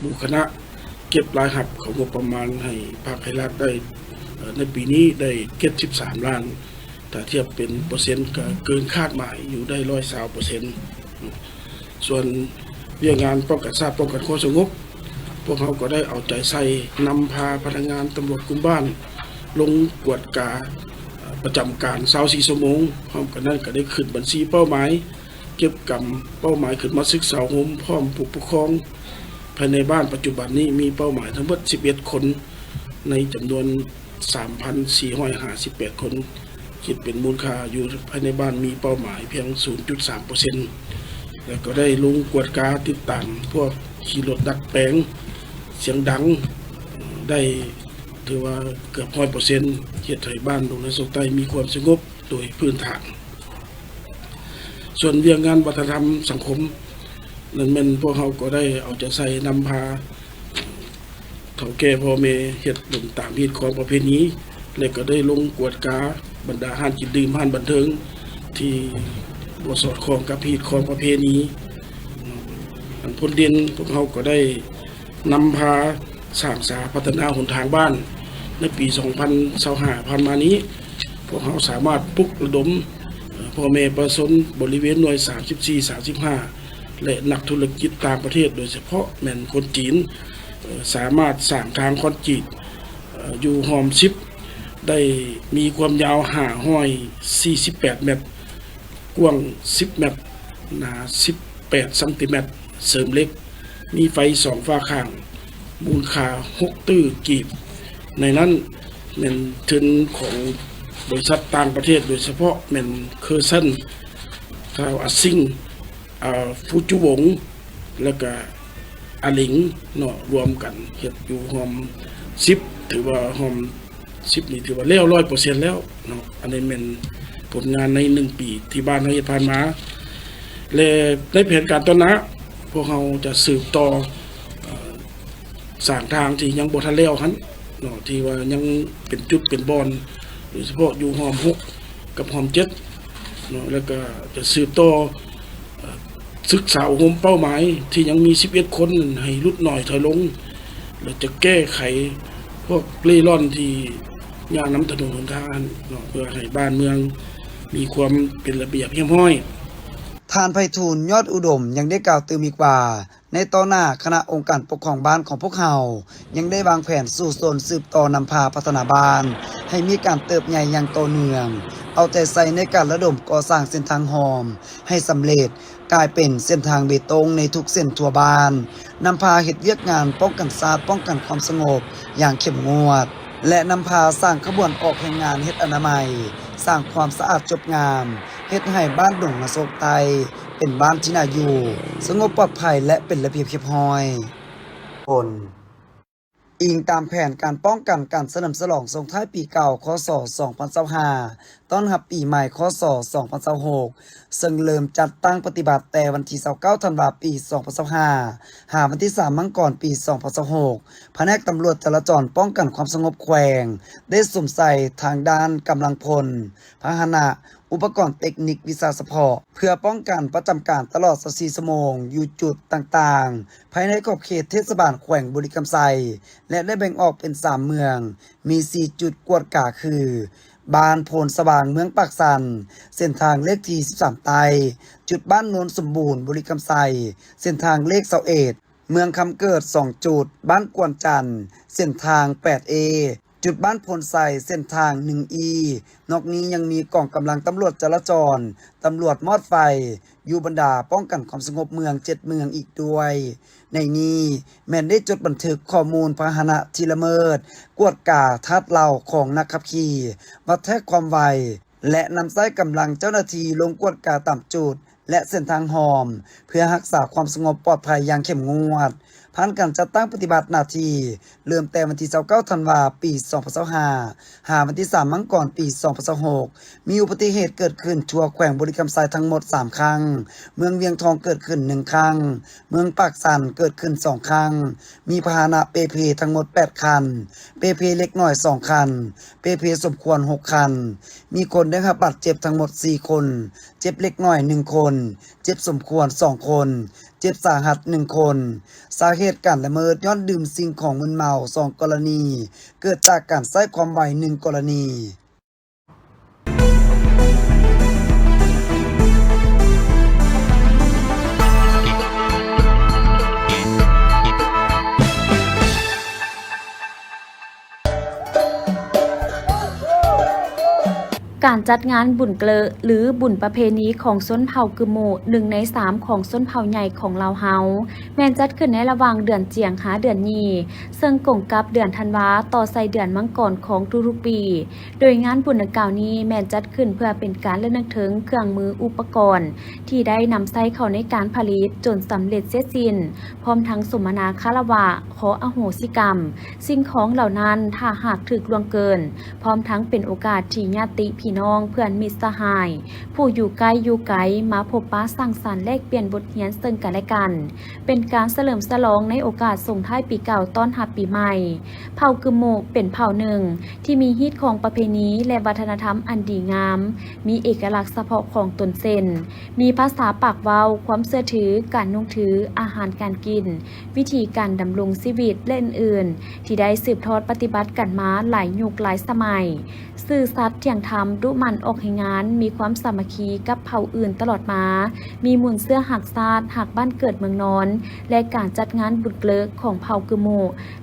หมู่คณะเก็บรายหับของงบประมาณให้ภาครัฐได้ในปีนี้ได้73 ล้านถ้าเทียบเป็นเปอร์เซ็นต์ก็เกินคาดหมายอยู่ได้120%ส่วนเรื่องงานป้องกันทราบป้องกันความสงบพวกเขาก็ได้เอาใจใส่นำพาพนักงานตำรวจกลุ่มบ้านลงกวดกาประจำการ24 ชั่วโมงพร้อมกันนั้นก็ได้ขึ้นบัญชีเป้าหมายเก็บกำเป้าหมายขึ้นมาศึกษาโฮมพร้อมผู้ปกครองภายในบ้านปัจจุบันนี้มีเป้าหมายทั้งหมด11 คนในจำนวน 3,458 คนคิดเป็นมูลค่าอยู่ภายในบ้านมีเป้าหมายเพียง 0.3% แล้วก็ได้ลงกวดกาติดตามพวกขี่รถดัดแปลงเสียงดังได้ถือว่าเกือบ100%เฮ็ดให้บ้านดงในโศกใต้มีความสงบโดยพื้นฐานส่วนเรื่องงานวัฒนธรรมสังคมนั่นแม่นพวกเขาก็ได้เอาใจใส่นำพาเฒ่าแก่พ่อแม่เฮ็ดลงตามฮีตของประเพณีและก็ได้ลงกวดกาบรรดาห้านกินดื่มห้านบันเทิงที่บ่สอดคล้องกับฮีตของประเพณีผลเด่นพวกเขาก็ได้นำพาสร้างสาพัฒนาหนทางบ้านในปี 2025 ผ่านมานี้พวกเขาสามารถปลุกระดมพ่อแม่ประชาชนบริเวณหน่วย 34-35 และนักธุรกิจต่างประเทศโดยเฉพาะแม่นคนจีนสามารถสร้างทางคอนกรีตอยู่หอมชิปได้มีความยาว548 เมตรกว้าง10 เมตรหนา18 เซนติเมตรเสริมเหล็กมีไฟ2 ฝาข้างมูลค่า6 ตื้อกีบในนั้นแม่นทุนของบริษัทต่างประเทศโดยเฉพาะแม่นเคอร์ซันทาวอัสซิงฟูจูวงแล้วก็อาหลิงเนาะรวมกันเฮ็ดอยู่หอม10ถือว่าหอม10นี่ถือว่าแล้ว 100% แล้วเนาะอันนี้แม่นผลงานใน1 ปีที่บ้านเฮาเฮ็ดผ่านมาและในแผนการต่อหน้าพวกเราจะสืบต่อสร้างทางที่ยังบ่ทันแล้วหั่นเนาะที่ว่ายังเป็นจุดเป็นบอนโดยเฉพาะอยู่หอม6กับหอม7เนาะแล้วก็จะสืบต่อศึกษาโฮมเป้าหมายที่ยังมี11 คนให้ลดน้อยถอยลงแล้วจะแก้ไขพวกเร่ร่อนที่ย่างน้ำถนนหนทางเนาะเพื่อให้บ้านเมืองมีความเป็นระเบียบเรียบร้อยท่านไพฑูรย์ยอดอุดมยังได้กล่าวเติมอีกว่าในต่อหน้าคณะองค์การปกครองบ้านของพวกเขายังได้วางแผนสู่โซนสืบต่อนำพาพัฒนาบ้านให้มีการเติบใหญ่อย่างต่อเนื่องเอาใจใส่ในการระดมก่อสร้างเส้นทางหอมให้สำเร็จกลายเป็นเส้นทางเบตงในทุกเส้นทั่วบ้านนำพาเฮ็ดเวียกงานป้องกันศาสตร์ป้องกันความสงบอย่างเข้มงวดและนำพาสร้างขบวนออกแห่งงานเฮ็ดอนามัยสร้างความสะอาดจบงามเฮ็ดให้บ้านดงนาโศกไตเป็นบ้านที่น่าอยู่สงบปลอดภัยและเป็นระเบียบเรียบร้อยอิงตามแผนการป้องกันการเฉลิมฉลองส่งท้ายปีเก่าคศ2025ต้อนรับปีใหม่คศ2026ซึ่งเริ่มจัดตั้งปฏิบัติแต่วันที่29ธันวาคมปี2025หาวันที่3มังกรปี2026แผนกตำรวจจราจรป้องกันความสงบแขวงได้สวมใส่ทางด้านกำลังพลพาหนะอุปกรณ์เทคนิควิชาเฉพาะเพื่อป้องกันประจำการตลอด24 ชั่วโมงอยู่จุดต่างๆภายในขอบเขตเทศบาลแขวงบุรีคำไซและได้แบ่งออกเป็น3เมืองมี4จุดกวดกาคือบ้านโพนสว่างเมืองปากสันเส้นทางเลขที่13ไตจุดบ้านโนนสมบูรณ์บุรีคำไซเส้นทางเลข21เมืองคำเกิด2จุดบ้านกวนจันทร์เส้นทาง 8Aจุดบ้านพลไซเส้นทาง 1E นอกนี้ยังมีกองกำลังตำรวจจราจรตำรวจมอดไฟอยู่บรรดาป้องกันความสงบเมือง7เมืองอีกด้วยในนี้แม่นได้จดบันทึกข้อมูลพาหนะที่ละเมิดกวดกาทัดเหล่าของนักขับขี่วัดแทกความไวและนำใช้กำลังเจ้าหน้าที่ลงกวดกาตามจุดและเส้นทางหอมเพื่อรักษาความสงบปลอดภัยอย่างเข้มงวดผ่านการจัดตั้งปฏิบัติหน้าที่เริ่มแต่วันที่29ธันวาคมปี2025หาวันที่3มังกรปี2026มีอุบัติเหตุเกิดขึ้นทั่วแขวงบุรีคำไซทั้งหมด3ครั้งเมืองเวียงทองเกิดขึ้น1ครั้งเมืองปากสันเกิดขึ้น2ครั้งมีพาหนะเปเพทั้งหมด8คันเปเพเล็กน้อย2คันเปเพสมควร6คันมีคนได้รับบาดเจ็บทั้งหมด4คนเจ็บเล็กน้อย1คนเจ็บสมควร2คน เจ็บสาหัส1 คน สาเหตุการละเมิดย้อนดื่มสิ่งของมึนเมา2 กรณี เกิดจากการใช้ความไว1 กรณีการจัดงานบุญเกลอหรือบุญประเพณีของชนเผ่ากึโม1 ใน 3ของชนเผ่าใหญ่ของลาวเฮาแม่นจัดขึ้นในระหว่างเดือนเจียงหาเดือนยีซึ่งกงกับเดือนธันวาต่อใส่เดือนมังกรของทุกๆปีโดยงานบุญดังกล่าวนี้แม่นจัดขึ้นเพื่อเป็นการระลึกถึงเครื่องมืออุปกรณ์ที่ได้นำใช้เข้าในการผลิตจนสำเร็จเสร็จสิ้นพร้อมทั้งสมนาคารวะขออโหสิกรรมสิ่งของเหล่านั้นถ้าหากถูกล่วงเกินพร้อมทั้งเป็นโอกาสที่ญาติพี่น้องเพื่อนมิตรสหายผู้อยู่ใกล้อยู่ไกลมาพบปะสังสรรค์แลกเปลี่ยนบทเรียนซึ่งกันและกันเป็นการเฉลิมฉลองในโอกาสส่งท้ายปีเก่าต้อนรับปีใหม่เผ่ากึโมเป็นเผ่าหนึ่งที่มีฮีตของประเพณีและวัฒนธรรมอันดีงามมีเอกลักษณ์เฉพาะของตนเส้นมีภาษาปากเว้าความเชื่อถือการนุ่งถืออาหารการกินวิธีการดำรงชีวิตและอื่นๆที่ได้สืบทอดปฏิบัติกันมาหลายยุคหลายสมัยซื่อสัตย์เที่ยงธรรมดุหมั่นออกให้งานมีความสามัคคีกับเผ่าอื่นตลอดมามีมูลเสื้อหักซาดหักบ้านเกิดเมืองนอนและการจัดงานบุญเกลอของเผ่ากึโม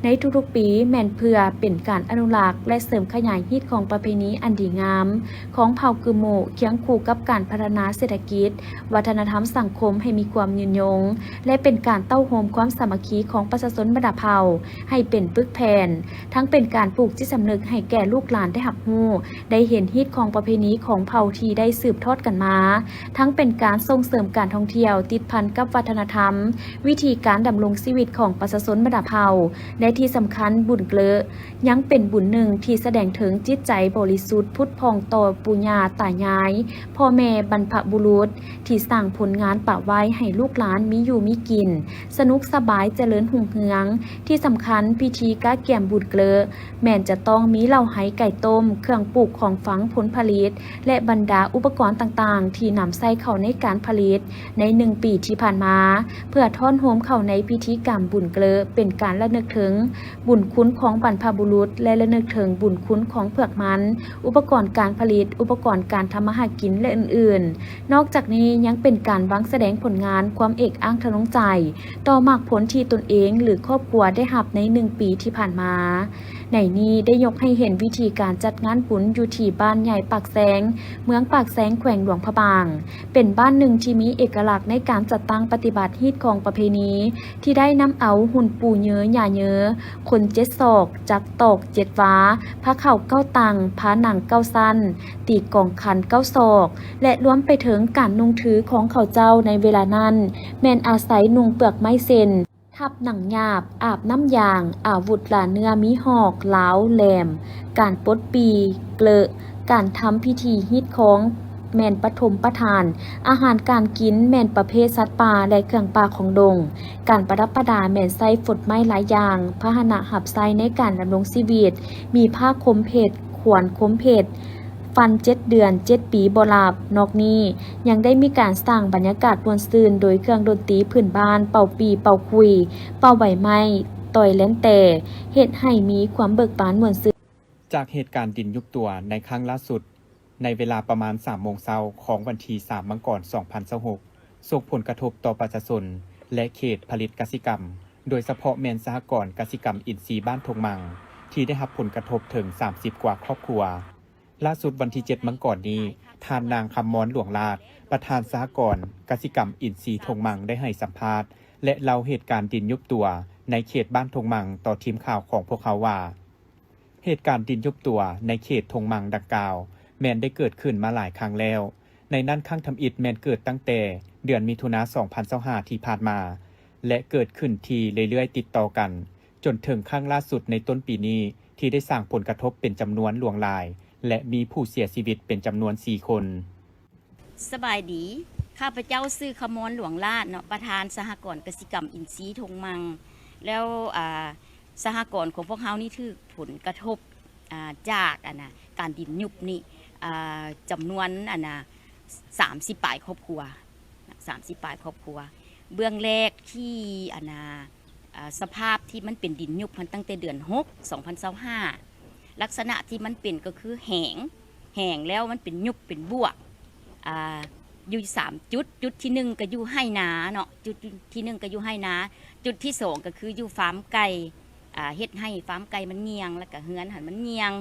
ในทุกๆปีแม่นเพื่อเป็นการอนุรักษ์และเสริมขยายฮีตของประเพณีอันดีงามของเผ่ากึโมเคียงคู่กับการพัฒนาเศรษฐกิจวัฒนธรรมสังคมให้มีความยืนยงและเป็นการเต้าโฮมความสามัคคีของประชาชนบรรดาเผ่าให้เป็นปึกแผ่นทั้งเป็นการปลูกจิตสำนึกให้แก่ลูกหลานได้รับรู้ได้เห็นฮีตของประเพณีของเผ่าที่ได้สืบทอดกันมาทั้งเป็นการส่งเสริมการท่องเที่ยวติดพันกับวัฒนธรรมวิธีการดำรงชีวิตของประชาชนบรรดาเผ่าและที่สำคัญบุญเกลอยังเป็นบุญหนึ่งที่แสดงถึงจิตใจบริสุทธิ์พุทธพองต่อปู่ย่าตายายพ่อแม่บรรพบุรุษที่สร้างผลงานป่าไว้ให้ลูกหลานมีอยู่มีกินสนุกสบายเจริญหุ่งเฮืองที่สำคัญพิธีก้าแก่มบุญเกลอแม่นจะต้องมีเหล้าไหไก่ต้มเครื่องปลูกของฝังผลผลิตและบรรดาอุปกรณ์ต่างๆที่นำใส่เข้าในการผลิตใน1 ปีที่ผ่านมาเพื่อท่อนโฮมเข้าในพิธีกรรมบุญเกลอเป็นการระลึกถึงบุญคุณของบรรพบุรุษและระลึกถึงบุญคุณของเผือกมันอุปกรณ์การผลิตอุปกรณ์การทำมาหากินและอื่นๆนอกจากนี้ยังเป็นการวางแสดงผลงานความเอกอ้างทะนงใจต่อมากผลที่ตนเองหรือครอบครัวได้รับใน1 ปีที่ผ่านมาในนี้ได้ยกให้เห็นวิธีการจัดงานบุญอยู่ที่บ้านใหญ่ปากแสงเมืองปากแสงแขวงหลวงพระบางเป็นบ้านหนึ่งที่มีเอกลักษณ์ในการจัดตั้งปฏิบัติฮีตของประเพณีที่ได้นำเอาหุ่นปู่เยอะหย่าเยอะคน7 ศอกจักตอก7 ว้าพระเข่า9 ตังพระหนัง9 สั้นตีกองคัน9 ศอกและรวมไปถึงการนุ่งถือของเขาเจ้าในเวลานั้นแม่นอาศัยนุ่งเปลือกไม้เซนทับหนังหยาบอาบน้ำยางอาวุธหลาเนื้อมีหอกเหลาแหลมการปลดปีเกลอะการทำพิธีฮีตของแม่นปฐมประทานอาหารการกินแม่นประเภทสัตว์ป่าและเครื่องป่าของดงการประดับประดาแม่นใส่ฝดไม้หลายอย่างพาหนะหับไซในการดำรงชีวิตมีผ้าคมเพชรขวานคมเพชรฟัน7 เดือน7 ปีบ่หลับนอกนี้ยังได้มีการสร้างบรรยากาศม่วนซื่นโดยเครื่องดนตรีพื้นบ้านเป่าปีเป่าคุยเป่าใบไม้ต่อยแล่นแต่เฮ็ดให้มีความเบิกบานม่วนซื่นจากเหตุการณ์ดินยุบตัวในครั้งล่าสุดในเวลาประมาณ 3 โมงเช้าของวันที่ 3 มังกร 2026 ส่งผลกระทบต่อประชาชนและเขตผลิตกสิกรรมโดยเฉพาะแม่นสหกรณ์กสิกรรมอินทรีย์บ้านทงมังที่ได้รับผลกระทบถึง 30 กว่าครอบครัวล่าสุดวันที่ 7 มังกรนี้ท่านนางคำม้อนหลวงลาดประธานสหกรณ์กสิกรรมอินทรีย์ทงมังได้ให้สัมภาษณ์และเล่าเหตุการณ์ดินยุบตัวในเขตบ้านทงมังต่อทีมข่าวของพวกเขาว่าเหตุการณ์ดินยุบตัวในเขตทงมังดังกล่าวแมนได้เกิดขึ้นมาหลายครั้งแล้วในนั้นครั้งทำอิฐแมนเกิดตั้งแต่เดือนมิถุนายน 2025 ที่ผ่านมาและเกิดขึ้นทีเรื่อยๆติดต่อกันจนถึงครั้งล่าสุดในต้นปีนี้ที่ได้สร้างผลกระทบเป็นจำนวนหลวงหลายและมีผู้เสียชีวิตเป็นจำนวน4 คนสบายดีข้าพเจ้าซื้อขมอนหลวงลาดเนาะประธานสหกรณ์กสิกรรมอินทรีย์ทงมังแล้วสหกรณ์ของพวกเขานี่ถือผลกระทบจากการดินยุบนี่จำนวน30 ปลายครอบครัว30 ปลายครอบครัว เบื้องแรกที่สภาพที่มันเป็นดินยุบมันตั้งแต่เดือน6 2025ลักษณะที่มันเป็นก็คือแห้งแล้วมันเป็นยุบเป็นบวกอยู่3จุดที่1ก็อยู่ให้นาเนาะจุดที่1ก็อยู่ให้นาจุดที่2ก็คืออยู่ฟาร์มไก่เฮ็ดให้ฟาร์มไก่มันเงียงแล้วก็เฮือนหันมันเงียง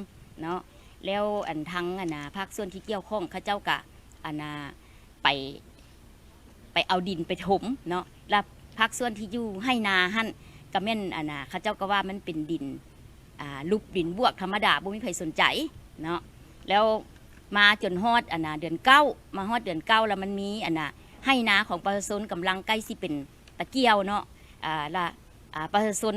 เนาะแล้วทั้งภาคส่วนที่เกี่ยวข้องเขาเจ้าก็ไปเอาดินไปถมเนาะแล้วภาคส่วนที่อยู่ให้นาหั่นก็แม่นเขาเจ้าก็ว่ามันเป็นดินลูกดินบวกธรรมดาบ่มีใครสนใจเนาะแล้วมาจนฮอดเดือน9มาฮอดเดือน9แล้วมันมีให้นาของประชาชนกำลังใกล้สิเป็นตะเกียวเนาะแล้วประชาชน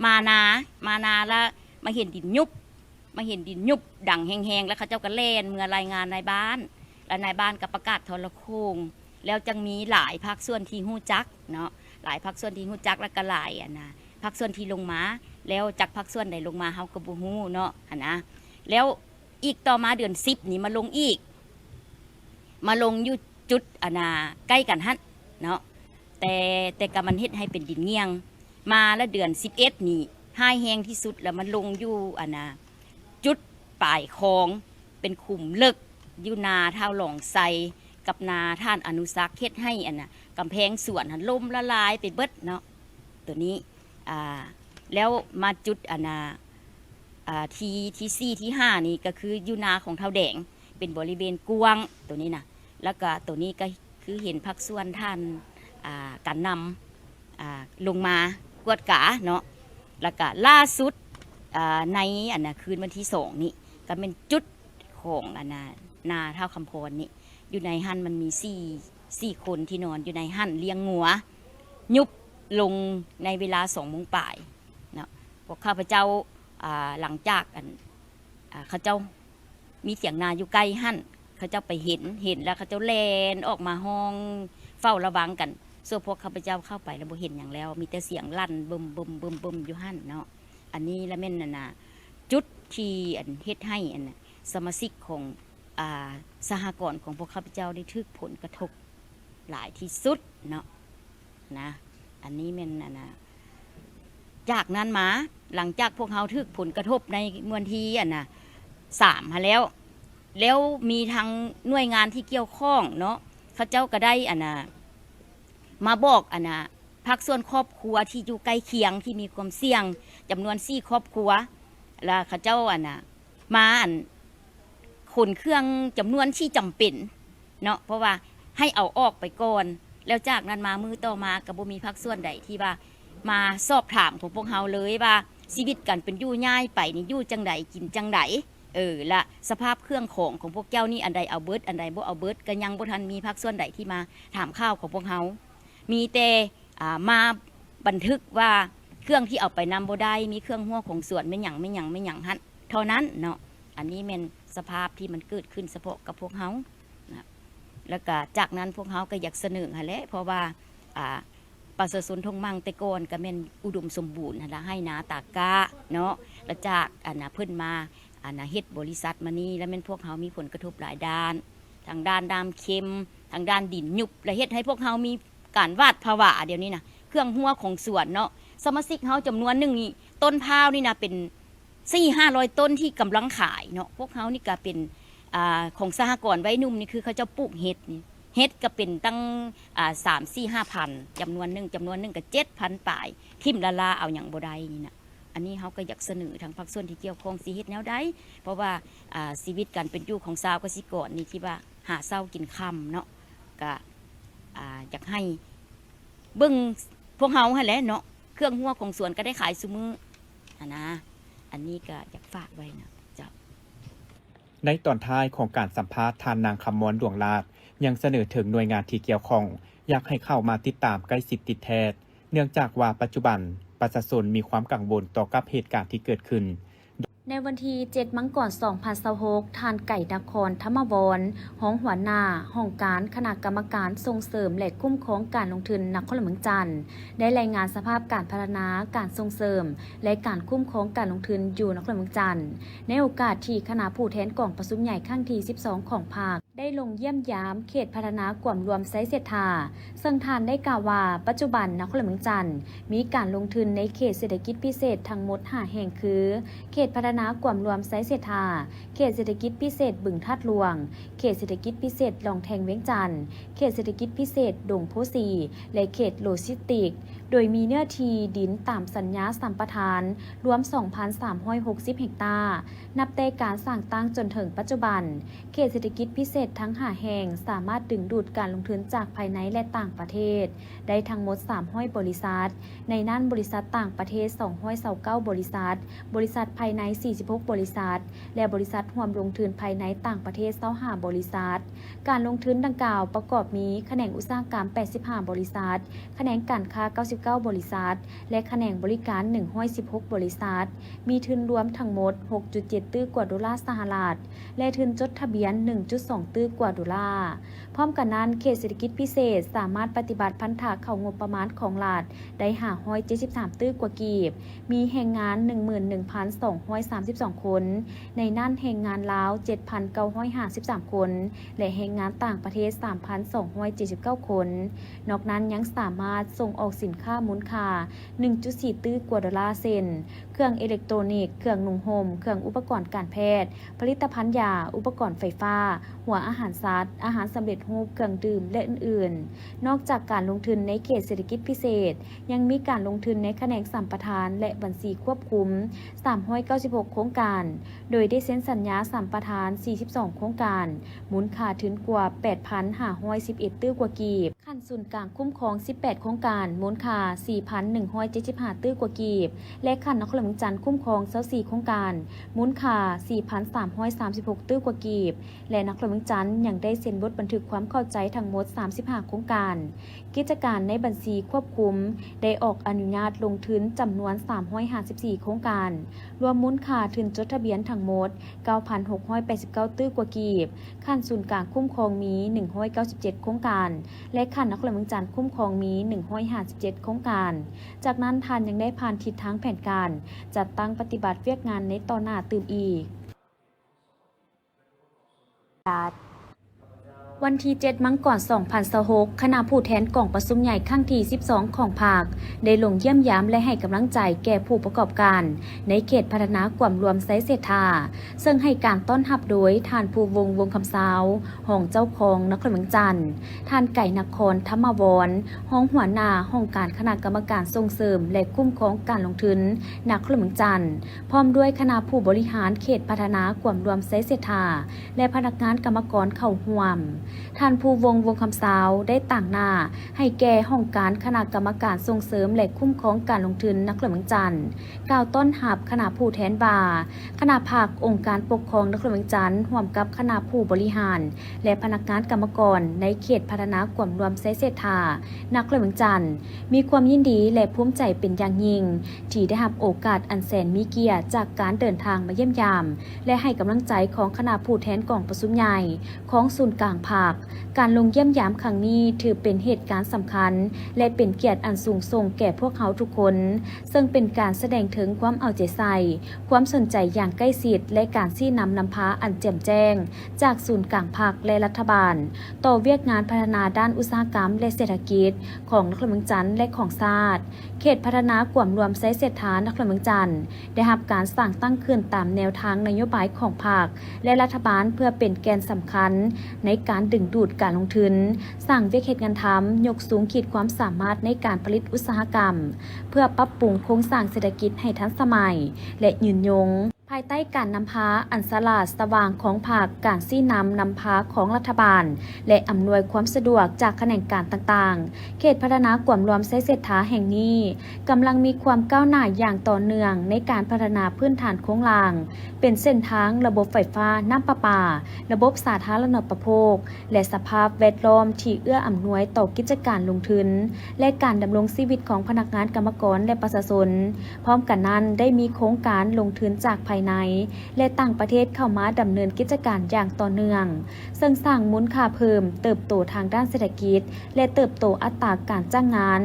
มานาแล้วมาเห็นดินยุบดังแห้งๆแล้วเขาเจ้าก็เล่นเมื่อรายงานนายบ้านแล้วนายบ้านก็ประกาศโทรโคงแล้วจังมีหลายภาคส่วนที่ฮู้จักเนาะหลายภาคส่วนที่ฮู้จักแล้วก็หลายภาคส่วนที่ลงมาแล้วจากภาคส่วนใดลงมาเฮาก็บ่ฮู้เนาะแล้วอีกต่อมาเดือน10นี่มาลงอีกมาลงอยู่จุดใกล้กันหั่นเนาะแต่ก็มันเฮ็ดให้เป็นดินเงียงมาแล้วเดือน11นี่ห้ายแห้งที่สุดแล้วมันลงอยู่จุดปลายคลองเป็นขุมเลิกอยู่นาเท่าหลองไซกับนาท่านอนุสักษ์เฮ็ดให้กำแพงสวนล่มละลายไปเบิดเนาะตัวนี้แล้วมาจุดที่4ที่5นี่ก็คืออยู่นาของเท่าแดงเป็นบริเวณกว้างตัวนี้นะแล้วก็ตัวนี้ก็คือเห็นภาคส่วนท่านการนำลงมากวดกาเนาะแล้วก็ล่าสุดในคืนวันที่2นี่ก็เป็นจุดของนาเท่าคำพรนี่อยู่ในหั่นมันมี4คนที่นอนอยู่ในหั่นเลี้ยงงัวยุบลงในเวลา2 โมงป่ายเนาะพวกข้าพเจ้าหลังจากเขาเจ้ามีเสียงนาอยู่ใกล้หั่นเขาเจ้าไปเห็นแล้วเขาเจ้าแลนออกมาห้องเฝ้าระวังกันส่วนพวกข้าพเจ้าเข้าไปแล้วบ่เห็นอย่างแล้วมีแต่เสียงลั่นบึมอยู่หั่นเนาะอันนี้ละแม่นจุดที่เฮ็ดให้สมาชิกของสหกรณ์ของพวกข้าพเจ้าได้ถูกผลกระทบหลายที่สุดเนาะนะอันนี้แม่นจากนั้นมาหลังจากพวกเขาถูกผลกระทบในวันที่3มาแล้วมีทางหน่วยงานที่เกี่ยวข้องเนาะเขาเจ้าก็ได้มาบอกภาคส่วนครอบครัวที่อยู่ใกล้เคียงที่มีความเสี่ยงจำนวน4 ครอบครัวแล้วเขาเจ้ามาขนเครื่องจำนวนที่จำเป็นเนาะเพราะว่าให้เอาออกไปก่อนแล้วจากนั้นมามือต่อมาก็บ่มีภาคส่วนใดที่ว่ามาสอบถามของพวกเขาเลยว่าชีวิตกันเป็นอยู่ง่ายไปนี่อยู่จังใดกินจังใดละสภาพเครื่องของพวกเจ้านี่อันใดเอาเบิดอันใดบ่เอาเบิดก็ยังบ่ทันมีภาคส่วนใดที่มาถามข้าวของพวกเขามีแต่มาบันทึกว่าเครื่องที่เอาไปนำบ่ได้มีเครื่องหัวของสวนไม่หยังหั่นเท่านั้นเนาะอันนี้เป็นสภาพที่มันเกิดขึ้นเฉพาะกับพวกเขานะแล้วก็จากนั้นพวกเขาก็อยากเสนอหั่นแหละเพราะว่าประชาชนทงมังแต่ก่อนก็แม่นอุดมสมบูรณ์ละให้นาตากะเนาะแล้วจากเพิ่นมาเฮ็ดบริษัทมานี่แล้วแม่นพวกเขามีผลกระทบหลายด้านทางด้านน้ำเค็มทางด้านดินยุบและเฮ็ดให้พวกเขามีการวาดภาวะเดี๋ยวนี้นะเครื่องหัวของสวนเนาะสมาชิกเขาจำนวนหนึ่งนี่ต้นพร้าวนี่นะเป็น400-500 ต้นที่กำลังขายเนาะพวกเขานี่ก็เป็นของสหกรณ์ไว้นุ่มนี่คือเขาจะปลูกเห็ดนี่เฮ็ดก็เป็นตั้ง3-4-5 พันจำนวนหนึ่งก็7,000 ปลายทิมละลาเอาอย่างบ่ได้นี่นะอันนี้เขาก็อยากเสนอทางภาคส่วนที่เกี่ยวข้องสิเฮ็ดแนวใดเพราะว่าชีวิตการเป็นอยู่ของชาวเกษตรกรนี่ที่ว่าหาเช้ากินค่ำเนาะก็อยากให้เบิ่งพวกเฮาหั่นแหละเนาะเครื่องหัวของสวนก็ได้ขายซุมื้ออันนี้ก็อยากฝากไว้นะเจ้า ในตอนท้ายของการสัมภาษณ์ทานนางคำมอนหลวงลาดยังเสนอถึงหน่วยงานที่เกี่ยวข้องอยากให้เข้ามาติดตามใกล้ชิดติดแทนเนื่องจากว่าปัจจุบันประชาชนมีความกังวลต่อกับเหตุการณ์ที่เกิดขึ้น ในวันที่7 มังกร 2026 ทานไก่นครธรรมวรห้องหัวหน้าห้องการคณะกรรมการส่งเสริมและคุ้มครองการลงทุนนครหลวงเมืองจันทร์ได้รายงานสภาพการพัฒนาการส่งเสริมและการคุ้มครองการลงทุนอยู่นครหลวงเมืองจันทร์ในโอกาสที่คณะผู้แทนกองประชุมใหญ่ครั้งที่ 12 ของภาค ได้ลงเยี่ยมยามเขตพัฒนากลุ่มรวมไซเศรษฐาซึ่งทานได้กล่าวว่าปัจจุบันนครหลวงจันทร์มีการลงทุนในเขตเศรษฐกิจพิเศษทั้งหมด5แห่งคือเขตพัฒนากลุ่มรวมไซเศรษฐาเขตเศรษฐกิจพิเศษบึงธาตุหลวงเขตเศรษฐกิจพิเศษหลองแทงเวียงจันทร์เขตเศรษฐกิจพิเศษดงโพสีและเขตโลจิสติกโดยมีเนื้อที่ดินตามสัญญาสัมปทานรวม 2,360 เฮกตาร์นับแต่การสร้างตั้งจนถึงปัจจุบันเขตเศรษฐกิจพิเศษทั้ง5แห่งสามารถดึงดูดการลงทุนจากภายในและต่างประเทศได้ทั้งหมด300บริษัทในนั้นบริษัทต่างประเทศ229บริษัทบริษัทภายใน46บริษัทและบริษัทร่วมลงทุนภายในต่างประเทศ25บริษัทการลงทุนดังกล่าวประกอบมีแขนงอุตสาหกรรม85บริษัทแขนงการค้า99บริษัทและแขนงบริการ116บริษัทมีทุนรวมทั้งหมด 6.7 ตื้อกว่าดอลลาร์สหรัฐและทุนจดทะเบียน 1.2 ตื้อกว่าดอลลาร์พร้อมกันนั้นเขตเศรษฐกิจพิเศษสามารถปฏิบัติพันธะเข้างบประมาณของรัฐได้573ตื้อกว่ากีบมีแรงงาน 11,232 คนในนั้นแรงงานลาว 7,953 คนและแรงงานต่างประเทศ 3,279 คนนอกนั้นยังสามารถส่งออกสินค้ามูลค่า 1.4 ตื้อกว่าดอลลาร์เซนเครื่องอิเล็กทรอนิกส์เครื่องนุ่งห่มเครื่องอุปกรณ์การแพทย์ผลิตภัณฑ์ยาอุปกรณ์ไฟฟ้าหัวอาหารสัตว์อาหารสำเร็จรูปเครื่องดื่มและอื่นๆนอกจากการลงทุนในเขตเศรษฐกิจพิเศษยังมีการลงทุนในแขนงสัมปทานและบัญชีควบคุม396โครงการโดยได้เซ็นสัญญาสัมปทาน42โครงการมูลค่าถึงกว่า 8,511 ตื้อกว่ากีบขั้นศูนย์กลางคุ้มครอง18โครงการมูลค่า 4,175 ตื้อกว่ากีบและขั้นนครหลวงจันทร์คุ้มครอง24โครงการมูลค่า 4,336 ตื้อกว่ากีบและนครหลวงจันทร์ยังได้เซ็นบทบันทึกความเข้าใจทั้งหมด35โครงการกิจการในบัญชีควบคุมได้ออกอนุญาตลงทุนจำนวน354โครงการรวมมูลค่าทุนจดทะเบียนทั้งหมด 9,689 ตื้อกว่ากีบขั้นศูนย์กลางคุ้มครองมี197โครงการและขั้นนครหลวงจันทร์คุ้มครองมี157โครงการจากนั้นท่านยังได้ผ่านทิศทางแผนการจัดตั้งปฏิบัติเวียกงานในต่อหน้าตื่มอีกวันที่7 มังกร 2026คณะผู้แทนกองประชุมใหญ่ครั้งที่12ของภาคได้ลงเยี่ยมยามและให้กำลังใจแก่ผู้ประกอบการในเขตพัฒนากลุ่มรวมไซเศรษฐาซึ่งให้การต้อนรับโดยท่านผู้วงคำสาวห้องเจ้าของนครหลวงจันทร์ท่านไก่นครธรรมวรห้องหัวหน้าห้องการคณะกรรมการส่งเสริมและคุ้มครองการลงทุนนครหลวงจันทร์พร้อมด้วยคณะผู้บริหารเขตพัฒนากลุ่มรวมไซเศรษฐาและพนักงานกรรมกรเข้าร่วมท่านผู้วงคำสาวได้ต่างหน้าให้แก่ห้องการคณะกรรมการส่งเสริมและคุ้มครองการลงทุนนครหลวงจันทร์กล่าวต้อนรับคณะผู้แทนบาคณะภาคองค์การปกครองนครหลวงจันทร์ร่วมกับคณะผู้บริหารและพนักงานกรรมกรในเขตพัฒนากลุ่มรวมไซเศรษฐานครหลวงจันทร์มีความยินดีและภูมิใจเป็นอย่างยิ่งที่ได้รับโอกาสอันแสนมีเกียรติจากการเดินทางมาเยี่ยมยามและให้กำลังใจของคณะผู้แทนกองประชุมใหญ่ของศูนย์กลางภาคการลงเยี่ยมยามครั้งนี้ถือเป็นเหตุการณ์สำคัญและเป็นเกียรติอันสูงส่งแก่พวกเขาทุกคนซึ่งเป็นการแสดงถึงความเอาใจใส่ความสนใจอย่างใกล้ชิดและการชี้นำพาอันแจ่มแจ้งจากศูนย์กลางภาคและรัฐบาลต่อเวียกงานพัฒนาด้านอุตสาหกรรมและเศรษฐกิจของนครหลวงจันทร์และของชาติเขตพัฒนากลุ่มรวมไซเศรษฐานครหลวงจันทร์ได้รับการสร้างตั้งขึ้นตามแนวทางนโยบายของภาคและรัฐบาลเพื่อเป็นแกนสำคัญในการดึงดูดการลงทุนสร้างเวียกเหตุงานทำยกสูงขีดความสามารถในการผลิตอุตสาหกรรมเพื่อปรับปรุงโครงสร้างเศรษฐกิจให้ทันสมัยและยืนยงภายใต้การนำพาอันสลาดสว่างของภาคการชี้นำพาของรัฐบาลและอำนวยความสะดวกจากแขนงการต่างๆเขตพัฒนากลุ่มรวมไซเศรษฐาแห่งนี้กำลังมีความก้าวหน้าอย่างต่อเนื่องในการพัฒนาพื้นฐานโครงสร้างเป็นเส้นทางระบบไฟฟ้าน้ำประปาระบบสาธารณูปโภคและสภาพแวดล้อมที่เอื้ออำนวยต่อกิจการลงทุนและการดำรงชีวิตของพนักงานกรรมกรและประชาชนพร้อมกันนั้นได้มีโครงการลงทุนจากภาย ในและต่างประเทศเข้ามาดำเนินกิจการอย่างต่อเนื่องซึ่งสร้างมูลค่าเพิ่มเติบโตทางด้านเศรษฐกิจและเติบโตอัตราการจ้างงาน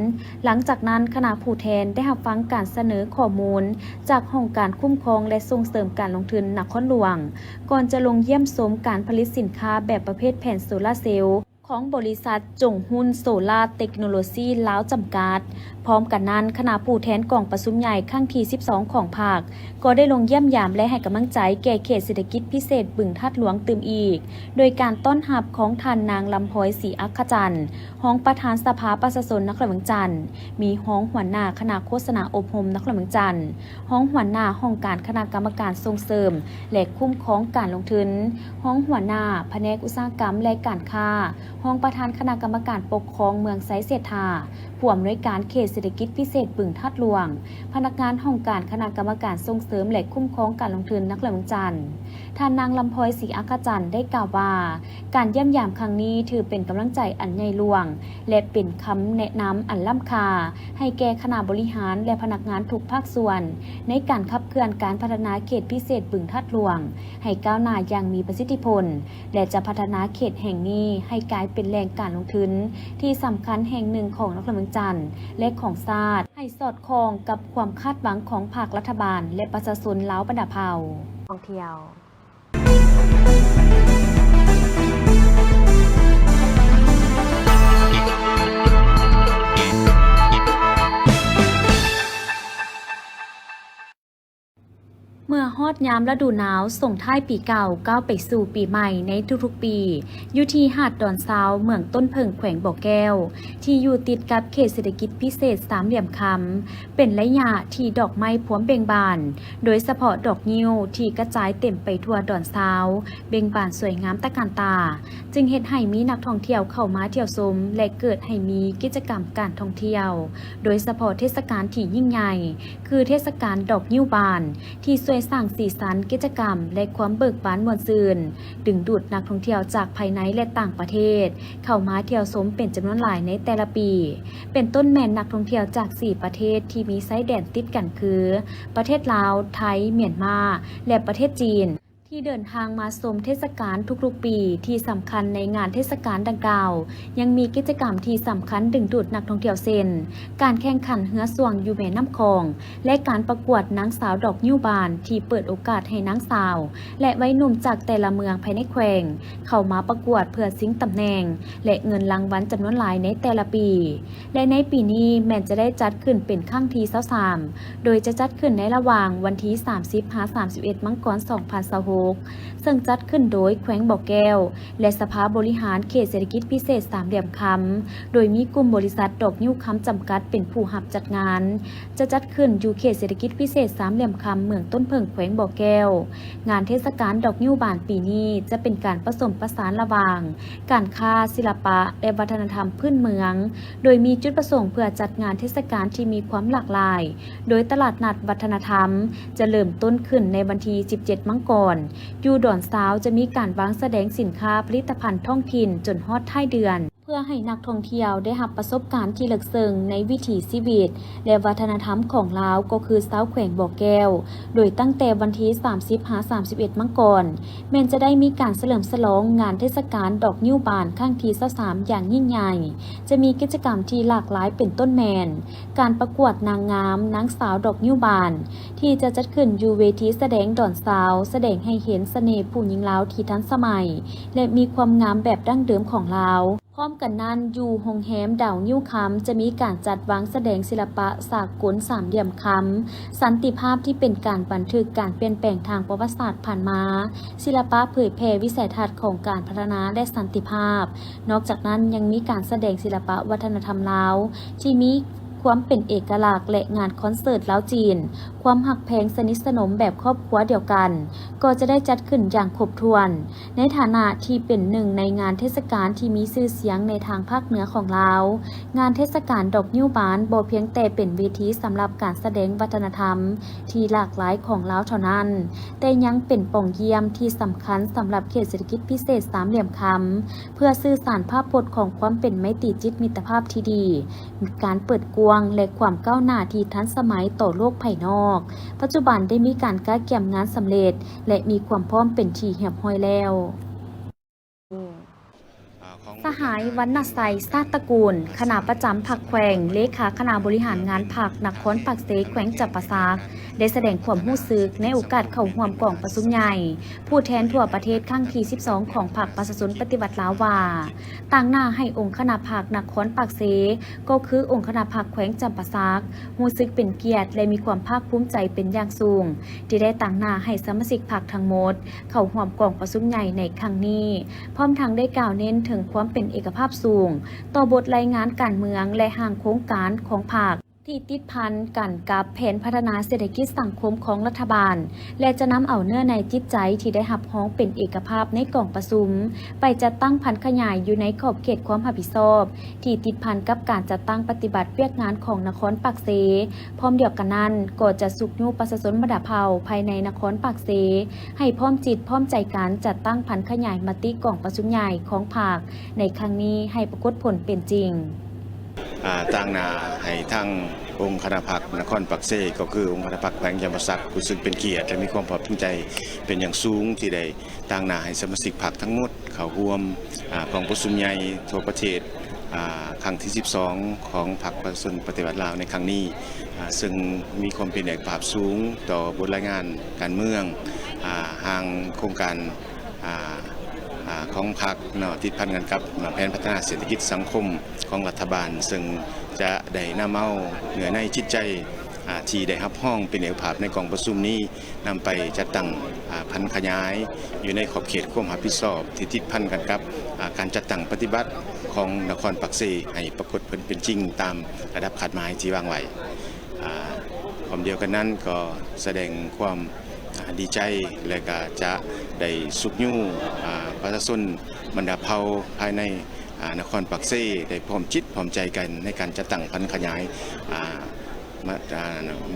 หลังจากนั้นคณะผู้แทนได้รับฟังการเสนอข้อมูลจากองค์การคุ้มครองและส่งเสริมการลงทุนนครหลวงก่อนจะลงเยี่ยมชมการผลิตสินค้าแบบประเภทแผ่นโซลาร์เซลล์ของบริษัทจงหุ้นโซลาร์เทคโนโลยีลาวจำกัดพร้อมกันนั้นคณะผู้แทนกองประชุมใหญ่ครั้งที่ 12 ของภาคก็ได้ลงเยี่ยมยามและให้กำลังใจแก่เขตเศรษฐกิจพิเศษบึงธาตุหลวงตื่มอีกโดยการต้อนรับของท่านนางลำพอยศรีอัคคจันทร์รองประธานสภาประชาชนนครหลวงจันทร์มีรองหัวหน้าคณะโฆษณาอบรมนครหลวงจันทร์รองหัวหน้าห้องการคณะกรรมการส่งเสริมและคุ้มครองการลงทุนรองหัวหน้าแผนกอุตสาหกรรมและการค้ารองประธานคณะกรรมการปกครองเมืองไซเสธาผู้อำนวยการเขตเศรษฐกิจพิเศษบึงธาตุหลวงพนักงานห้องการคณะกรรมการส่งเสริมและคุ้มครองการลงทุนนครหลวงจันทร์ท่านนางลำพอยศรีอัคคจันทร์ได้กล่าวว่าการเยี่ยมยามครั้งนี้ถือเป็นกำลังใจอันใหญ่หลวงและเป็นคำแนะนำอันล้ำค่าให้แก่คณะบริหารและพนักงานทุกภาคส่วนในการขับเคลื่อนการพัฒนาเขตพิเศษบึงธาตุหลวงให้ก้าวหน้าอย่างมีประสิทธิผลและจะพัฒนาเขตแห่งนี้ให้กลายเป็นแหล่งการลงทุนที่สำคัญแห่งหนึ่งของนครหลวงจันทร์และของชาติให้สอดคล้องกับความคาดหวังของภาครัฐบาลและประชาชนลาวบรรดาเผ่าท่องเที่ยวเมื่อฮอดยามฤดูหนาวส่งท้ายปีเก่าก้าวไปสู่ปีใหม่ในทุกๆปีอยู่ที่หาดดอนซาวเมืองต้นเพิงแขวงบ่อแก้วที่อยู่ติดกับเขตเศรษฐกิจพิเศษสามเหลี่ยมคำเป็นระยะที่ดอกไม้พร้อมเบ่งบานโดยเฉพาะดอกงิ้วที่กระจายเต็มไปทั่วดอนซาวเบ่งบานสวยงามตะการตาจึงเฮ็ดให้มีนักท่องเที่ยวเข้ามาเที่ยวชมและเกิดให้มีกิจกรรมการท่องเที่ยวโดยเฉพาะเทศกาลที่ยิ่งใหญ่คือเทศกาลดอกงิ้วบานที่สวยสร้างสีสันกิจกรรมและความเบิกบานม่วนซื่นดึงดูดนักท่องเที่ยวจากภายในและต่างประเทศเข้ามาเที่ยวชมเป็นจำนวนหลายในแต่ละปีเป็นต้นแม่นนักท่องเที่ยวจาก 4 ประเทศที่มีชายแดนติดกันคือประเทศลาวไทยเมียนมาและประเทศจีนที่เดินทางมาชมเทศกาลทุกๆปีที่สำคัญในงานเทศกาลดังกล่าวยังมีกิจกรรมที่สำคัญดึงดูดนักท่องเที่ยวเช่นการแข่งขันเรือส่วงอยู่แม่น้ำคลองและการประกวดนางสาวดอกนิ้วบานที่เปิดโอกาสให้นางสาวและวัยหนุ่มจากแต่ละเมืองภายในแขวงเข้ามาประกวดเพื่อชิงตำแหน่งและเงินรางวัลจำนวนหลายในแต่ละปีและในปีนี้แม้จะได้จัดขึ้นเป็นครั้งที่23โดยจะจัดขึ้นในระหว่างวันที่30-31 มังกร 2026ซึ่งจัดขึ้นโดยแขวงบ่อแก้วและสภาบริหารเขตเศรษฐกิจพิเศษสามเหลี่ยมคำโดยมีกลุ่มบริษัทดอกนิ้วคำจำกัดเป็นผู้รับจัดงานจะจัดขึ้นอยู่เขตเศรษฐกิจพิเศษสามเหลี่ยมคำเมืองต้นเพิงแขวงบ่อแก้วงานเทศกาลดอกนิ้วบานปีนี้จะเป็นการผสมผสานระหว่างการค้าศิลปะและวัฒนธรรมพื้นเมืองโดยมีจุดประสงค์เพื่อจัดงานเทศกาลที่มีความหลากหลายโดยตลาดนัดวัฒนธรรมจะเริ่มต้นขึ้นในวันที่17 มังกรอยู่ดอนซาวจะมีการวางแสดงสินค้าผลิตภัณฑ์ท้องถิ่นจนฮอดท้ายเดือนเพื่อให้นักท่องเที่ยวได้รับประสบการณ์ที่ลึกซึ้งในวิถีชีวิตและวัฒนธรรมของลาวก็คือชาวแขวงบ่อแก้วโดยตั้งแต่วันที่30-31 มังกรแม้นจะได้มีการเฉลิมฉลองงานเทศกาลดอกนิ้วบานครั้งที่23อย่างยิ่งใหญ่จะมีกิจกรรมที่หลากหลายเป็นต้นแมนการประกวดนางงามนางสาวดอกนิ้วบานที่จะจัดขึ้นอยู่เวทีแสดงดอนซาวแสดงให้เห็นเสน่ห์ผู้หญิงลาวที่ทันสมัยและมีความงามแบบดั้งเดิมของลาวพร้อมกันนั้นอยู่โรงแรมดาวนิ้วคำจะมีการจัดวางแสดงศิลปะสากลสามเหลี่ยมคำสันติภาพที่เป็นการบันทึกการเปลี่ยนแปลงทางประวัติศาสตร์ผ่านมาศิลปะเผยแผ่วิสัยทัศน์ของการพัฒนาและสันติภาพนอกจากนั้นยังมีการแสดงศิลปะวัฒนธรรมลาวที่มีความเป็นเอกลักษณ์และงานคอนเสิร์ตลาวจีนความหักแพงสนิทสนมแบบครอบครัวเดียวกันก็จะได้จัดขึ้นอย่างครบถ้วนในฐานะที่เป็นหนึ่งในงานเทศกาลที่มีชื่อเสียงในทางภาคเหนือของลาวงานเทศกาลดอกนิ้วบานบ่เพียงแต่เป็นเวทีสำหรับการแสดงวัฒนธรรมที่หลากหลายของลาวเท่านั้นแต่ยังเป็นป่องเยี่ยมที่สำคัญสำหรับเขตเศรษฐกิจพิเศษสามเหลี่ยมคำเพื่อสื่อสารภาพพจน์ของความเป็นไมตรีจิตมิตรภาพที่ดีการเปิดกว้างและความก้าวหน้าที่ทันสมัยต่อโลกภายนอก อกปัจจุบันได้มีการก้าแก่มงานสำเร็จและมีความพร้อมเป็นที่เรียบร้อยแล้วสหายวรรณไสยซาตระกูลคณะประจำพรรคแขวงเลขาคณะบริหารงานพรรคนครปากเสแขวงจับประซักได้แสดงความรู้สึกในโอกาสเข้าร่วมกองประชุมใหญ่ผู้แทนทั่วประเทศครั้งที่ 12 ของพรรคประชาชนปฏิวัติลาวว่าต่างหน้าให้องค์คณะพรรคนครปากเสก็คือองค์คณะพรรคแขวงจำปาสักรู้สึกเป็นเกียรติและมีความภาคภูมิใจเป็นอย่างสูงที่ได้ต่างหน้าให้สมาชิกพรรคทั้งหมดเข้าร่วมกองประชุมใหญ่ในครั้งนี้พร้อมทั้งได้กล่าวเน้นถึงความเป็นเอกภาพสูงต่อบทรายงานการเมืองและห่างโครงการของพรรคที่ติดพันกันกับแผนพัฒนาเศรษฐกิจสังคมของรัฐบาลและจะนำเอาเนื้อในจิตใจที่ได้รับร้องเป็นเอกภาพในกองประชุมไปจัดตั้งพันขยายอยู่ในขอบเขตความรับผิดชอบที่ติดพันกับการจัดตั้งปฏิบัติเวียกงานของนครปากเสพร้อมเดียวกันนั้นก็จะสุกยุประชาชนบรรดาเผ่าภายในนครปากเสให้พร้อมจิตพร้อมใจการจัดตั้งพันขยายมติกองประชุมใหญ่ของพรรคในครั้งนี้ให้ปรากฏผลเป็นจริงตั้งหน้าให้ทั้งองค์คณะพรรคนครปากเสก็คือองค์คณะพรรคแขวงจำปาสักรู้สึกเป็นเกียรติและมีความภาคภูมิใจเป็นอย่างสูงที่ได้ตั้งหน้าให้สมาชิกพรรคทั้งหมดเข้าร่วมกองประชุมใหญ่ทั่วประเทศครั้งที่ 12 ของพรรคประชาชนปฏิวัติลาวในครั้งนี้ซึ่งมีความเป็นเอกภาพสูงต่อบทรายงานการเมืองห่างโครงการของพรรคติดพันกันกับแผนพัฒนาเศรษฐกิจสังคมของรัฐบาลซึ่งจะได้นำเอาเนื้อในจิตใจที่ได้รับห้องเป็นเอกภาพในกองประชุมนี้นำไปจัดตั้งพันขยายอยู่ในขอบเขตความรับผิดชอบที่ติดพันกันกับการจัดตั้งปฏิบัติของนครปากเสให้ปรากฏผลเป็นจริงตามระดับคาดหมายที่วางไว้ความเดียวกันนั้นก็แสดงความดีใจและก็จะได้สุขยู่ประชาชนบรรดาเผ่าภายในนครปากเสได้พร้อมจิตพร้อมใจกันในการจัดตั้งพันขยาย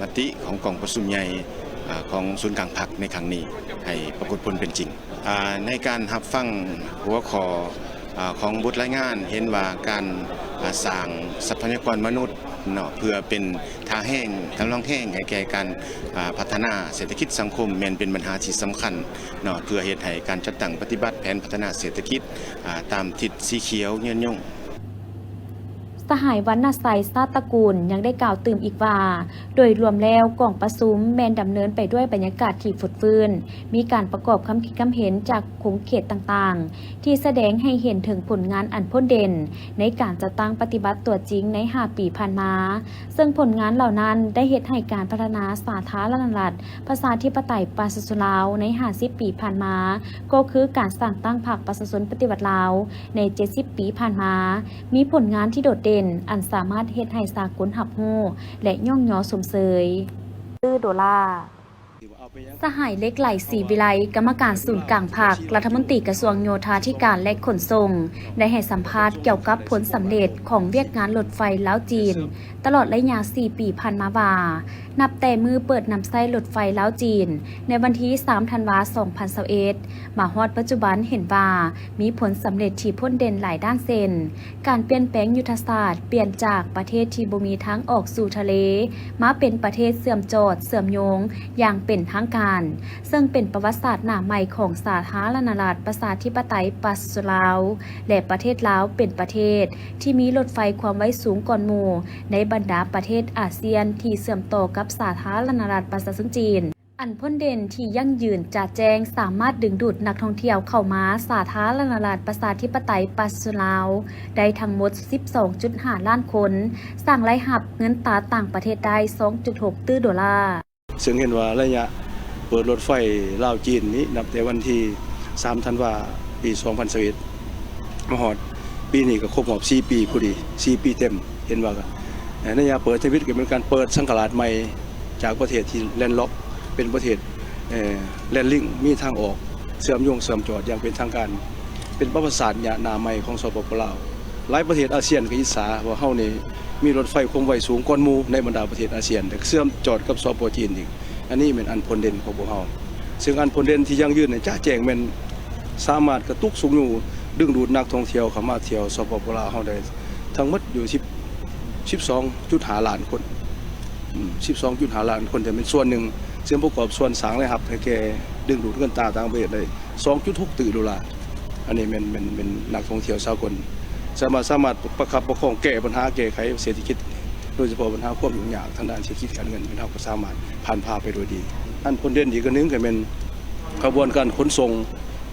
มติของกองประชุมใหญ่ของศูนย์กลางพรรคในครั้งนี้ให้ปรากฏผลเป็นจริงในการรับฟังหัวข้อของบทรายงานเห็นว่าการสร้างทรัพยากรมนุษย์เพื่อเป็นทางแห้งกำลังแห้งให้แก่การพัฒนาเศรษฐกิจสังคมแม้นเป็นปัญหาที่สำคัญเพื่อเหตุให้การจัดตั้งปฏิบัติแผนพัฒนาเศรษฐกิจตามทิศสีเขียวยืนยงสหายวรรณไสยซาตระกูลยังได้กล่าวตื่มอีกว่าโดยรวมแล้วกองประชุมแมนดำเนินไปด้วยบรรยากาศที่ฝุดฟื้นมีการประกอบคำคิดคำเห็นจากขงเขตต่างๆที่แสดงให้เห็นถึงผลงานอันพ้นเด่นในการจัดตั้งปฏิบัติตัวจริงใน5 ปีผ่านมาซึ่งผลงานเหล่านั้นได้เฮ็ดให้การพัฒนาสาธารณรัฐประชาธิปไตยประชาชนลาวใน50 ปีผ่านมาก็คือการสร้างตั้งพรรคประชาชนปฏิวัติลาวใน70 ปีผ่านมามีผลงานที่โดดเด่นอันสามารถเฮ็ดให้สากลรับรู้และย่องยอสมเสยดอลลาร์สหายเล็กไหลศรีวิไลกรรมการศูนย์กลางภาครัฐมนตรีกระทรวงโยธาธิการและขนส่งได้ให้สัมภาษณ์เกี่ยวกับผลสำเร็จของเวียกงานรถไฟลาวจีนตลอดระยะ4 ปีผ่านมาว่านับแต่มือเปิดนำไส้รถไฟลาวจีนในวันที่3 ธันวาคม 2021มาฮอดปัจจุบันเห็นว่ามีผลสำเร็จที่พ้นเด่นหลายด้านเช่นการเปลี่ยนแปลงยุทธศาสตร์เปลี่ยนจากประเทศที่บ่มีทางออกสู่ทะเลมาเป็นประเทศเสื่อมโจทย์เสื่อมโยงอย่างเป็นทางการซึ่งเป็นประวัติศาสตร์หน้าใหม่ของสาธารณรัฐประชาธิปไตยประชาชนลาวและประเทศลาวเป็นประเทศที่มีรถไฟความไวสูงก่อนหมู่ในบรรดาประเทศอาเซียนที่เสื่อมต่อกับสาธารณรัฐประชาชนจีนอันพ้นเด่นที่ยั่งยืนจัดแจงสามารถดึงดูดนักท่องเที่ยวเข้ามาสาธารณรัฐประชาธิปไตยประชาชนลาวได้ทั้งหมด 12.5 ล้านคนสร้างรายรับเงินตราต่างประเทศได้ 2.6 ตื้อดอลลาร์ซึ่งเห็นว่าระยะเปิดรถไฟลาวจีนนี้นับแต่วันที่3 ธันวาคม ปี 2021มาฮอดปีนี้ก็ครบรอบ4 ปีพอดี4 ปีเต็มเห็นว่าในระยะเปิดชีวิตก็เป็นการเปิดสังกัดใหม่จากประเทศที่แลนด์ล็อกเป็นประเทศแลนด์ลิงมีทางออกเสื่อมโยงเสื่อมจอดอย่างเป็นทางการเป็นประวัติศาสตร์หน้าใหม่ของสปป.ลาวหลายประเทศอาเซียนก็อิจฉาว่าเฮานี่มีรถไฟความไวสูงก่อนหมู่ในบรรดาประเทศอาเซียนแต่เสื่อมจอดกับสปป.จีนอีกอันนี้เป็นอันพ้นเด่นของพวกเฮาซึ่งอันพ้นเด่นที่ยั่งยืนเนี่ยจะแจ้งแม่นสามารถกระตุกสูงอยู่ดึงดูดนักท่องเที่ยวเข้ามาเที่ยวสปป.ลาวเฮาได้ทั้งหมดอยู่12.5 ล้านคน 12.5 ล้านคนแต่เป็นส่วนหนึ่งซึ่งประกอบส่วนสร้างเลยครับให้แกดึงดูดเงินตราต่างประเทศได้ 2.6 ตรีดอลลาร์อันนี้เป็นนักท่องเที่ยวสากลสามารถประคับประคองแก้ปัญหาแก้ไขเศรษฐกิจโดยเฉพาะปัญหาความยุ่งยากทางด้านเศรษฐกิจการเงินเป็นเฮาก็สามารถผ่านพาไปโดยดีอันผลเด่นอีกอันนึงก็เป็นกระบวนการขนส่ง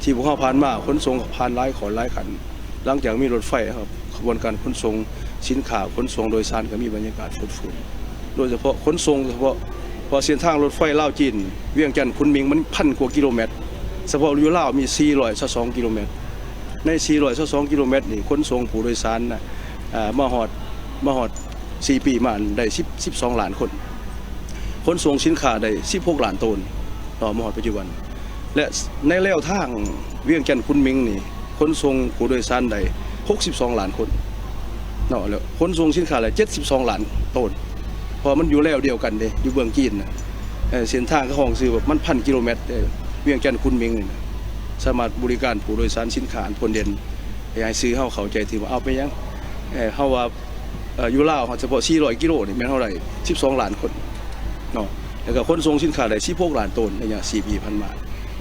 ที่พวกเขาผ่านมาขนส่งผ่านหลายขอนหลายขันหลังจากมีรถไฟครับกระบวนการขนส่งสินค้าขนส่งโดยสารก็มีบรรยากาศฟุ่นโดยเฉพาะขนส่งเฉพาะพอเส้นทางรถไฟลาวจีนเวียงจันทน์คุนมิงมัน1,000 กว่ากิโลเมตรเฉพาะอยู่ลาวมี422 กิโลเมตรใน422 กิโลเมตรนี่ขนส่งผู้โดยสารมาฮอด4 ปีมาได้12 ล้านคนขนส่งสินค้าได้16 ล้านตันต่อมาฮอดปัจจุบันและในแนวทางเวียงจันทน์คุนมิงนี่ขนส่งผู้โดยสารได้62 ล้านคนเนาะแล้วขนส่งสินค้าได้72 ล้านตันพอมันอยู่แล้วเดียวกันเด้อยู่เมืองจีนน่ะเส้นทางของซื้อแบบมัน1,000 กิโลเมตรเวียงจันทน์คุนมิงนี่สามารถบริการผู้โดยสารสินค้าผลเด่นให้ซื้อเฮาเข้าใจที่ว่าเอาไปยังเฮาว่าอยู่ลาวเฉพาะ400 กิโลนี่แม่นเท่าไหร่12 ล้านคนเนาะแล้วก็ขนส่งสินค้าได้16 ล้านตันในระยะ4 ปีผ่านมา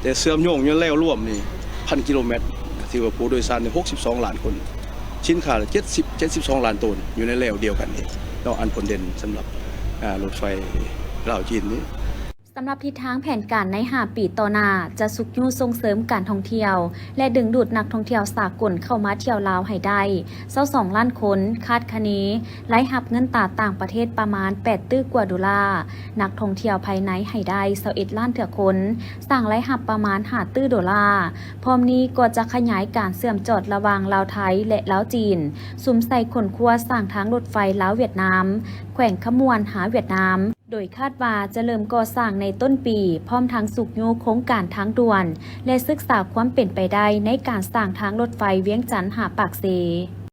แต่เชื่อมโยงอยู่แล้วรวมนี่1,000 กิโลเมตรถือว่าผู้โดยสาร62 ล้านคนสินค้า72 ล้านตันอยู่ในแล้วเดียวกันนี่เนาะอันผลเด่นสำหรับรถไฟลาวจีนนี้ สำหรับทิศทางแผนการใน5 ปีต่อหน้าจะสุกยูส่งเสริมการท่องเที่ยวและดึงดูดนักท่องเที่ยวสากลเข้ามาเที่ยวลาวให้ได้22 ล้านคนคาดคะเนรายรับเงินตราต่างประเทศประมาณ8 ตื้อกว่าดอลลาร์นักท่องเที่ยวภายในให้ได้21 ล้านเถื่อคนสร้างรายรับประมาณ5 ตื้อดอลลาร์พร้อมนี้ก็จะขยายการเชื่อมจอดระหว่างลาวไทยและลาวจีนสุมใส่ขนครัวสร้างทางรถไฟลาวเวียดนามแขวงขมวนหาเวียดนามโดยคาดว่าจะเริ่มก่อสร้างในต้นปีพร้อมทั้งสุกยูโครงการทางด่วนและศึกษาความเป็นไปได้ในการสร้างทางรถไฟเวียงจันทน์หาปากเซ